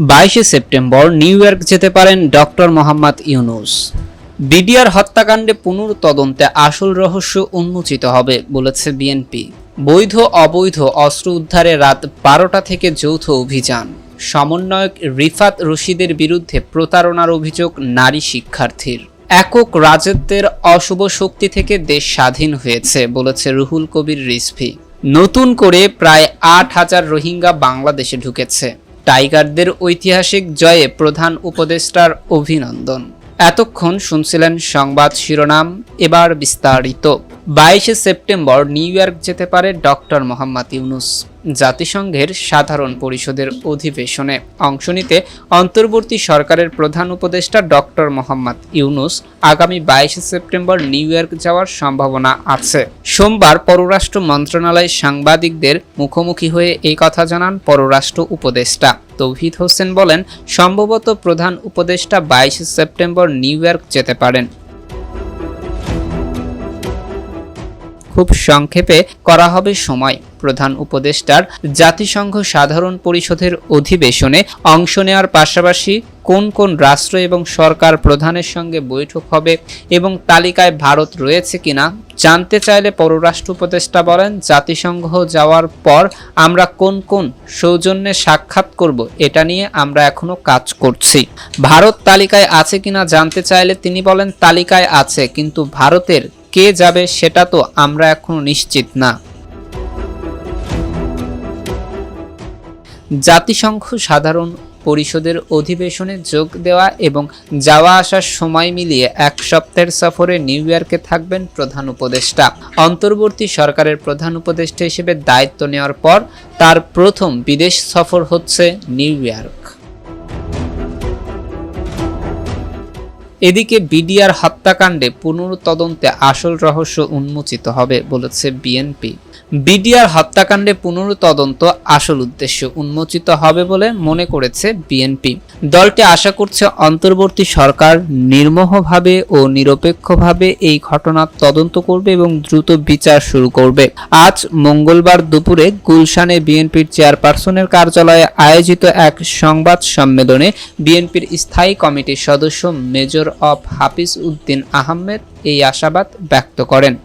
22 September new York যেতে পারেন doctor Mohammad Yunus. BDR হত্যাকাণ্ডে পুনর্তদন্তে আসল রহস্য উন্মোচিত হবে বলেছে বিএনপি। বৈধ অবৈধ অস্ত্র উদ্ধারে রাত 12টা থেকে যৌথ অভিযান। সমন্বয়ক রিফাত রশিদের বিরুদ্ধে প্রতারণার অভিযোগ নারী শিক্ষার্থীর। একক রাজত্বের অশুভ শক্তি থেকে দেশ স্বাধীন হয়েছে বলেছে রুহুল কবির রিজভী। নতুন করে প্রায় 8,000 রোহিঙ্গা বাংলাদেশে ঢুকেছে। টাইগারদের ঐতিহাসিক জয়ে প্রধান উপদেষ্টার অভিনন্দন। এতক্ষণ শুনছিলেন সংবাদ শিরোনাম, এবার বিস্তারিত। 22 সেপ্টেম্বর নিউ ইয়র্ক যেতে পারে ডক্টর মোহাম্মদ ইউনূস। জাতিসংঘের সাধারণ পরিষদের অধিবেশনে অংশ নিতে অন্তর্বর্তী সরকারের প্রধান উপদেষ্টা ডক্টর মোহাম্মদ ইউনূস আগামী 22 সেপ্টেম্বর নিউ ইয়র্ক যাওয়ার সম্ভাবনা আছে। সোমবার পররাষ্ট্র মন্ত্রণালয় সাংবাদিকদের মুখোমুখি হয়ে এই কথা জানান পররাষ্ট্র উপদেষ্টা তৌহিদ হোসেন। বলেন, সম্ভবত প্রধান উপদেষ্টা 22 সেপ্টেম্বর নিউ ইয়র্ক যেতে পারেন। খুব সংক্ষেপে করা হবে সময়। প্রধান উপদেষ্টার জাতিসংঘ সাধারণ পরিষদের অধিবেশনে অংশ নেওয়ার পাশাপাশি কোন কোন রাষ্ট্র এবং সরকার প্রধানের সঙ্গে বৈঠক হবে এবং তালিকায় ভারত রয়েছে কিনা জানতে চাইলে পররাষ্ট্র উপদেষ্টা বলেন, জাতিসংঘ যাওয়ার পর আমরা কোন কোন সৌজন্যে সাক্ষাৎ করব এটা নিয়ে আমরা এখনো কাজ করছি। ভারত তালিকায় আছে কিনা জানতে চাইলে তিনি বলেন, তালিকায় আছে, কিন্তু ভারতের কে যাবে সেটা তো আমরা এখনো নিশ্চিত না। জাতিসংঘ সাধারণ পরিষদের অধিবেশনে যোগ দেওয়া এবং যাওয়া আসার সময় মিলিয়ে 1 সপ্তাহের সফরে নিউ ইয়র্কে থাকবেন প্রধান উপদেষ্টা। অন্তর্বর্তী সরকারের প্রধান উপদেষ্টা হিসেবে দায়িত্ব নেওয়ার পর তার প্রথম বিদেশ সফর হচ্ছে নিউ ইয়র্ক। এদিকে বিডিআর হত্যাকাণ্ডে পুনর্তদন্তে আসল রহস্য উন্মোচিত হবে বলেছে বিএনপি। বিডিআর হত্যাকাণ্ডে পুনর্তদন্ত আসল উদ্দেশ্য উন্মোচিত হবে বলে মনে করেছে বিএনপি। দলটি আশা করছে অন্তর্বর্তী সরকার নির্মোহভাবে ও নিরপেক্ষভাবে এই ঘটনার তদন্ত করবে এবং দ্রুত বিচার শুরু করবে। আজ মঙ্গলবার দুপুরে গুলশানে বিএনপির চেয়ারপারসনের কার্যালয়ে আয়োজিত এক সংবাদ সম্মেলনে বিএনপির স্থায়ী কমিটির সদস্য মেজর অব হাফিজ উদ্দিন আহমেদ এই আশাবাদ ব্যক্ত করেন।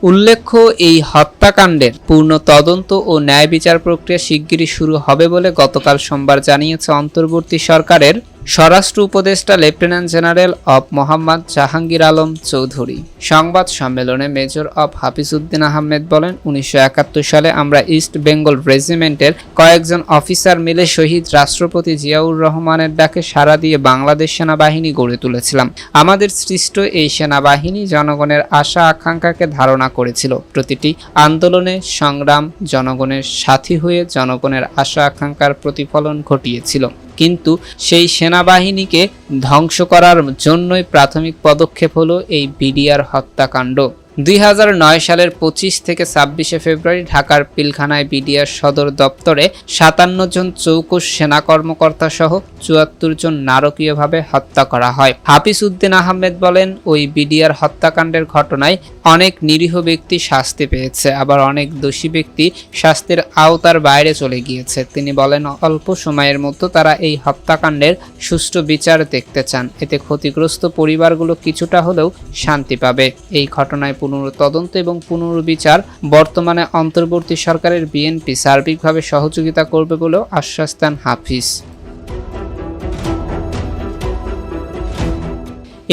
উল্লেখ্য, এই হত্যাকাণ্ডের পূর্ণ তদন্ত ও ন্যায় বিচার প্রক্রিয়া শিগগিরই শুরু হবে বলে গতকাল সোমবার জানিয়েছে অন্তর্বর্তী সরকারের স্বরাষ্ট্র উপদেষ্টা lieutenant general of Mohammad Jahangir Alam Chowdhury. সংবাদ সম্মেলনে মেজর অব হাফিজ উদ্দিন আহমেদ বলেন, 1971 সালে আমরা ইস্ট বেঙ্গল রেজিমেন্টের কয়েকজন অফিসার মিলে শহীদ রাষ্ট্রপতি জিয়াউর রহমানের ডাকে সাড়া দিয়ে বাংলাদেশ সেনাবাহিনী গড়ে তুলেছিলাম। আমাদের সৃষ্ট এই সেনাবাহিনী জনগণের আশা আকাঙ্ক্ষাকে ধারণা করেছিল। প্রতিটি আন্দোলনে সংগ্রাম জনগণের সাথী হয়ে জনগণের আশা আকাঙ্ক্ষার প্রতিফলন ঘটিয়েছিল। কিন্তু সেই সেনাবাহিনীকে ধ্বংস করার জন্যই প্রাথমিক পদক্ষেপ হলো এই বিডিআর হত্যাকাণ্ড। 2009 সালের 25 থেকে 26 ফেব্রুয়ারি ঢাকার পিলখানায় বিডিআর সদর দপ্তরে 57 জন চৌকুশ সেনা কর্মকর্তা সহ 74 জন নারকীয়ভাবে হত্যা করা হয়। হাফিজ উদ্দিন আহমেদ বলেন, ওই বিডিআর হত্যাকাণ্ডের ঘটনায় অনেক নিরীহ ব্যক্তি শাস্তি পেয়েছে, আবার অনেক দোষী ব্যক্তি শাস্তির আওতার বাইরে চলে গিয়েছে। তিনি বলেন, অল্প সময়ের মধ্যে তারা এই হত্যাকাণ্ডের সুষ্ঠু বিচার দেখতে চান। এতে ক্ষতিগ্রস্ত পরিবারগুলো কিছুটা হলেও শান্তি পাবে। এই ঘটনায় পুনর্তদন্ত এবং পুনর্বিচার বর্তমানে অন্তর্বর্তী সরকারের বিএনপি সার্বিকভাবে সহযোগিতা করবে বলেও আশ্বাস দেন হাফিজ।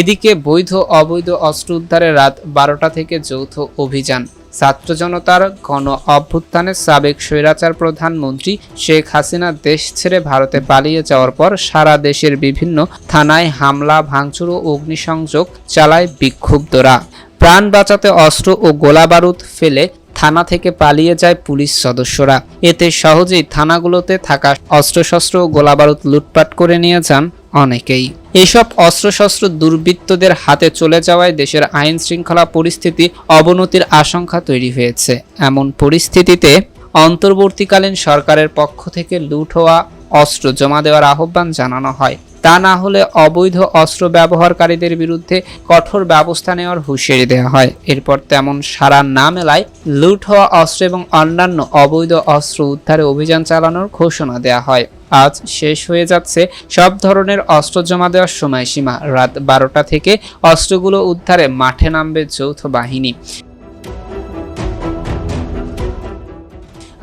এদিকে বৈধ অবৈধ অস্ত্র উদ্ধারে রাত 12টা থেকে যৌথ অভিযান। ছাত্র জনতার গণ অভ্যুত্থানে সাবেক স্বৈরাচার প্রধানমন্ত্রী শেখ হাসিনা দেশ ছেড়ে ভারতে পালিয়ে যাওয়ার পর সারা দেশের বিভিন্ন থানায় হামলা, ভাঙচুর ও অগ্নিসংযোগ চালায় বিক্ষুব্ধরা। প্রাণ বাঁচাতে অস্ত্র ও গোলাবারুদ ফেলে থানা থেকে পালিয়ে যায় পুলিশ সদস্যরা। এতে সহজেই থানাগুলোতে থাকা অস্ত্রশস্ত্র ও গোলাবারুদ লুটপাট করে নিয়ে যান অনেকেই। এসব অস্ত্রশস্ত্র দুর্বৃত্তদের হাতে চলে যাওয়ায় দেশের আইন শৃঙ্খলা পরিস্থিতি অবনতির আশঙ্কা তৈরি হয়েছে। এমন পরিস্থিতিতে অন্তর্বর্তীকালীন সরকারের পক্ষ থেকে লুট হওয়া অস্ত্র জমা দেওয়ার আহ্বান জানানো হয়। তা না হলে অবৈধ অস্ত্র ব্যবহারকারীদের বিরুদ্ধে কঠোর ব্যবস্থা নেওয়ার হুঁশিয়ারি দেওয়া হয়। এরপর তেমন সাড়া না মেলায় লুট হওয়া অস্ত্র এবং অন্যান্য অবৈধ অস্ত্র উদ্ধারে অভিযান চালানোর ঘোষণা দেওয়া হয়। আজ শেষ হয়ে যাচ্ছে সব ধরনের অস্ত্র জমা দেওয়ার সময়সীমা। রাত 12টা থেকে অস্ত্রগুলো উদ্ধারে মাঠে নামবে যৌথ বাহিনী।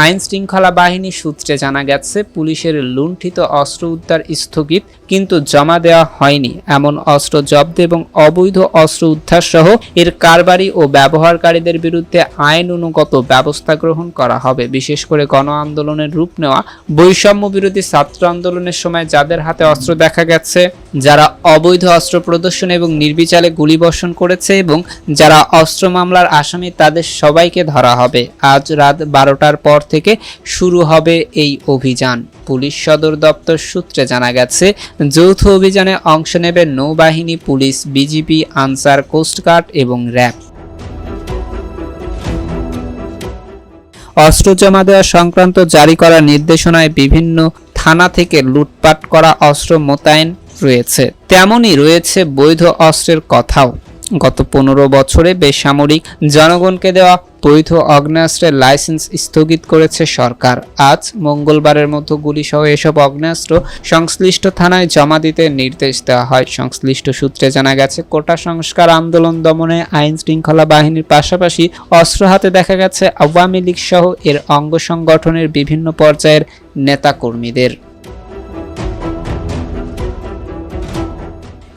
আইন শৃঙ্খলা বাহিনী সূত্রে জানা গেছে, পুলিশের লুণ্ঠিত অস্ত্র উদ্ধার স্থগিত, কিন্তু জমা দেওয়া হয়নি এমন অস্ত্র জব্দ এবং অবৈধ অস্ত্র উদ্ধার সহ এর কারবারি ও ব্যবহারকারীদের বিরুদ্ধে আইনানুগত ব্যবস্থা গ্রহণ করা হবে। বিশেষ করে গণ আন্দোলনের রূপ নেওয়া বৈষম্য বিরোধী ছাত্র আন্দোলনের সময় যাদের হাতে অস্ত্র দেখা গেছে, যারা অবৈধ অস্ত্র প্রদর্শন এবং নির্বিচারে গুলিবর্ষণ করেছে এবং যারা অস্ত্র মামলার আসামি, তাদের সবাইকে ধরা হবে। আজ রাত 12টার পর থেকে শুরু হবে এই অভিযান। পুলিশ সদর দপ্তর সূত্রে জানা গেছে, যৌথ অভিযানে অংশ নেবে নৌবাহিনী, পুলিশ, বিজিবি, আনসার, কোস্টগার্ড এবং র্যাব। অস্ত্র জমা দেওয়া সংক্রান্ত জারি করা নির্দেশনায় বিভিন্ন থানা থেকে লুটপাট করা অস্ত্র মোতায়েন রয়েছে, তেমনই রয়েছে বৈধ অস্ত্রের কথাও। গত 15 বছরে বেসামরিক জনগণকে দেওয়া বৈধ আগ্নেয়াস্ত্রের লাইসেন্স স্থগিত করেছে সরকার। আজ মঙ্গলবারের মতো গুলিসহ এসব আগ্নেয়াস্ত্র সংশ্লিষ্ট থানায় জমা দিতে নির্দেশ দেওয়া হয়। সংশ্লিষ্ট সূত্রে জানা গেছে, কোটা সংস্কার আন্দোলন দমনে আইন শৃঙ্খলা বাহিনীর পাশাপাশি অস্ত্র হাতে দেখা গেছে আওয়ামী লীগ সহ এর অঙ্গ সংগঠনের বিভিন্ন পর্যায়ের নেতাকর্মীদের।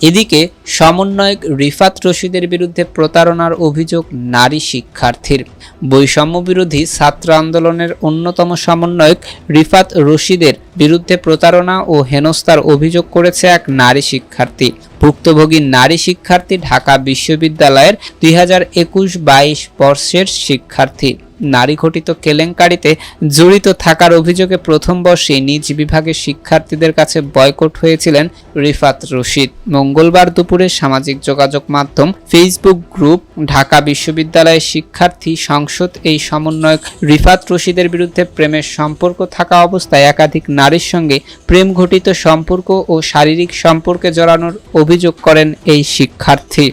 এদিকে সমন্বয়ক রিফাত রশিদের বিরুদ্ধে প্রতারণার অভিযোগ নারী শিক্ষার্থীর। বৈষম্য বিরোধী ছাত্র আন্দোলনের অন্যতম সমন্বয়ক রিফাত রশিদের বিরুদ্ধে প্রতারণা ও হেনস্থার অভিযোগ করেছে এক নারী শিক্ষার্থী। ভুক্তভোগী নারী শিক্ষার্থী ঢাকা বিশ্ববিদ্যালয়ের 2021-22 বর্ষের শিক্ষার্থী। নারী ঘটিত কেলেঙ্কারিতে জড়িত থাকার অভিযোগে প্রথম বর্ষে নিজ বিভাগের শিক্ষার্থীদের কাছে বয়কট হয়েছিলেন রিফাত রশিদ। মঙ্গলবার দুপুরে সামাজিক যোগাযোগ মাধ্যম ফেসবুক গ্রুপ ঢাকা বিশ্ববিদ্যালয়ের শিক্ষার্থী সংসদ এই সমন্বয়ক রিফাত রশিদের বিরুদ্ধে প্রেমের সম্পর্ক থাকা অবস্থায় একাধিক নারীর সঙ্গে প্রেম ঘটিত সম্পর্ক ও শারীরিক সম্পর্কে জড়ানোর অভিযোগ করেন এই শিক্ষার্থী।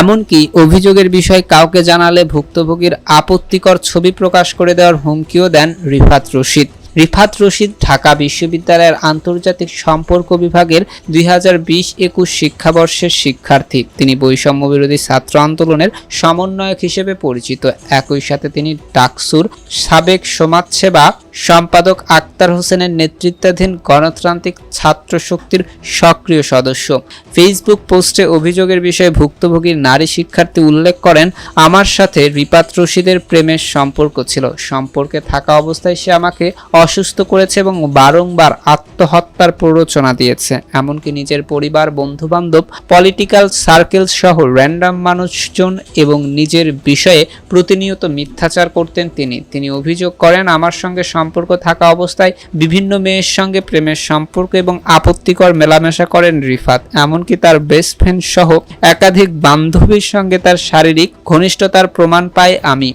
এমনকি অভিযোগের বিষয় কাউকে জানালে ভুক্তভোগীর আপত্তিকর ছবি প্রকাশ করে দেওয়ার হুমকিও দেন রিফাত রশিদ। রিফাত রশিদ ঢাকা বিশ্ববিদ্যালয়ের আন্তর্জাতিক সম্পর্ক বিভাগের 2020-21 শিক্ষাবর্ষের শিক্ষার্থী। তিনি বৈষম্য বিরোধী ছাত্র আন্দোলনের সমন্বয়ক হিসেবে পরিচিত। একই সাথে তিনি ডাকসুর সাবেক সমাজসেবা সম্পাদক আক্তার হোসেনের নেতৃত্বাধীন গণতান্ত্রিক ছাত্র শক্তির সক্রিয় সদস্য। ফেসবুক পোস্টে অভিযোগের বিষয়ে ভুক্তভোগীর নারী শিক্ষার্থী উল্লেখ করেন, আমার সাথে রিফাত রশিদের প্রেমের সম্পর্ক ছিল। সম্পর্কে থাকা অবস্থায় সে আমাকে অসুস্থ করেছে এবং বারংবার আত্মহত্যার প্ররোচনা দিয়েছে। এমনকি নিজের পরিবার, বন্ধুবান্ধব, পলিটিক্যাল সার্কেল সহ র্যান্ডম মানুষজন এবং নিজের বিষয়ে প্রতিনিয়ত মিথ্যাচার করতেন তিনি অভিযোগ করেন, আমার সঙ্গে সম্পর্ক থাকা অবস্থায় বিভিন্ন মেয়ের সঙ্গে প্রেমের সম্পর্ক এবং আপত্তিকর মেলামেশা করেন রিফাত। এমনকি তার বেস্ট ফ্রেন্ড সহ একাধিক বান্ধবীর সঙ্গে তার শারীরিক ঘনিষ্ঠতার প্রমাণ পাই আমি।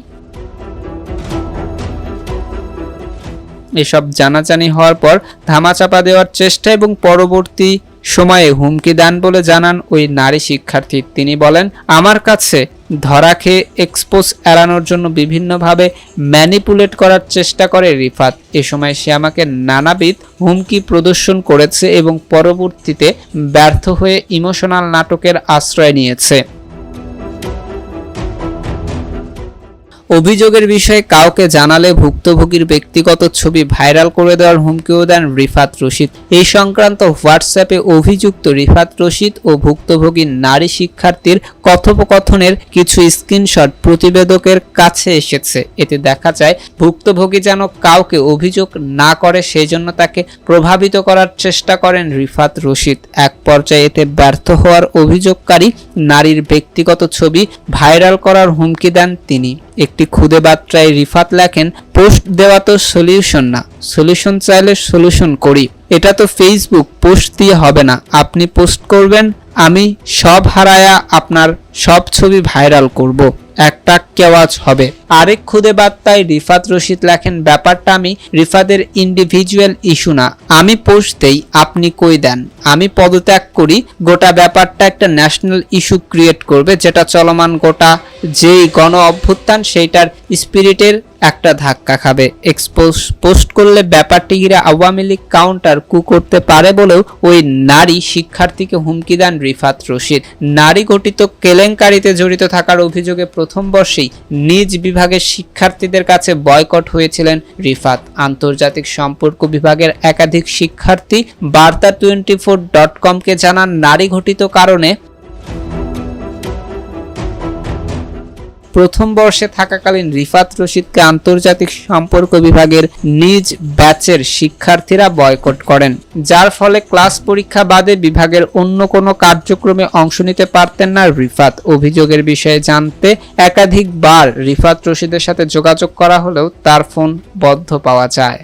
এসব জানাজানি হওয়ার পর ধামাচাপা দেওয়ার চেষ্টা এবং পরবর্তী সময়ে হুমকি দেন বলে জানান ওই নারী শিক্ষার্থী। তিনি বলেন, আমার কাছে ধরা খেয়ে এক্সপোজ এড়ানোর জন্য বিভিন্নভাবে ম্যানিপুলেট করার চেষ্টা করে রিফাত। এ সময় সে আমাকে নানাবিধ হুমকি প্রদর্শন করেছে এবং পরবর্তীতে ব্যর্থ হয়ে ইমোশনাল নাটকের আশ্রয় নিয়েছে। অভিযোগের বিষয়ে কাউকে জানালে ভুক্তভোগীর ব্যক্তিগত ছবি ভাইরাল করে দেওয়ার হুমকিও দেন রিফাত রশিদ। এই সংক্রান্ত হোয়াটসঅ্যাপে অভিযুক্ত রিফাত রশিদ ও ভুক্তভোগী নারী শিক্ষার্থীর কথোপকথনের কিছু স্ক্রিনশট প্রতিবেদকের কাছে এসেছে। এতে দেখা যায় ভুক্তভোগী যেন কাউকে অভিযোগ না করে সেই জন্য তাকে প্রভাবিত করার চেষ্টা করেন রিফাত রশিদ। এক পর্যায়ে এতে ব্যর্থ হওয়ার অভিযোগকারী নারীর ব্যক্তিগত ছবি ভাইরাল করার হুমকি দেন তিনি। একটি খুদে বার্তায় রিফাত লেখেন, পোস্ট দেওয়া তো সলিউশন না, সলিউশন চাইলে সলিউশন করি। এটা তো ফেসবুক পোস্ট দিয়ে হবে না, আপনি পোস্ট করবেন, আমি সব হারায়া আপনার সব ছবি ভাইরাল করব। একটা কেওয়াজ হবে। আরেক খুদে বার্তায় রিফাত রশিদ লেখেন, ব্যাপারটা আমি রিফাতের ইন্ডিভিজুয়াল ইস্যু না, আমি পোস্ট দেই আপনি কই দেন, আমি পদত্যাগ করি, গোটা ব্যাপারটা একটা ন্যাশনাল ইস্যু ক্রিয়েট করবে, যেটা চলমান গোটা যেই গণ অভ্যুত্থান সেইটার স্পিরিটের একটা ধাক্কা খাবে। পোস্ট করলে ব্যাপারটি ঘিরে আওয়ামী লীগ কাউন্টার করতে পারে বলেও ওই নারী শিক্ষার্থীকে হুমকি দেন রিফাত রশিদ। নারী গঠিত কেলেঙ্কারিতে জড়িত থাকার অভিযোগে প্রথম বর্ষেই নিজ বিভাগের শিক্ষার্থীদের কাছে বয়কট হয়েছিলেন রিফাত। আন্তর্জাতিক সম্পর্ক বিভাগের একাধিক শিক্ষার্থী বার্তা24.com-কে জানান, নারী ঘটিত কারণে প্রথম বর্ষে থাকাকালীন রিফাত রশিদকে আন্তর্জাতিক সম্পর্ক বিভাগের নিজ ব্যাচের শিক্ষার্থীরা বয়কট করেন, যার ফলে ক্লাস পরীক্ষা বাদে বিভাগের অন্য কোনো কার্যক্রমে অংশ নিতে পারতেন না রিফাত। অভিযোগের বিষয়ে জানতে একাধিকবার রিফাত রশিদের সাথে যোগাযোগ করা হলেও তার ফোন বন্ধ পাওয়া যায়।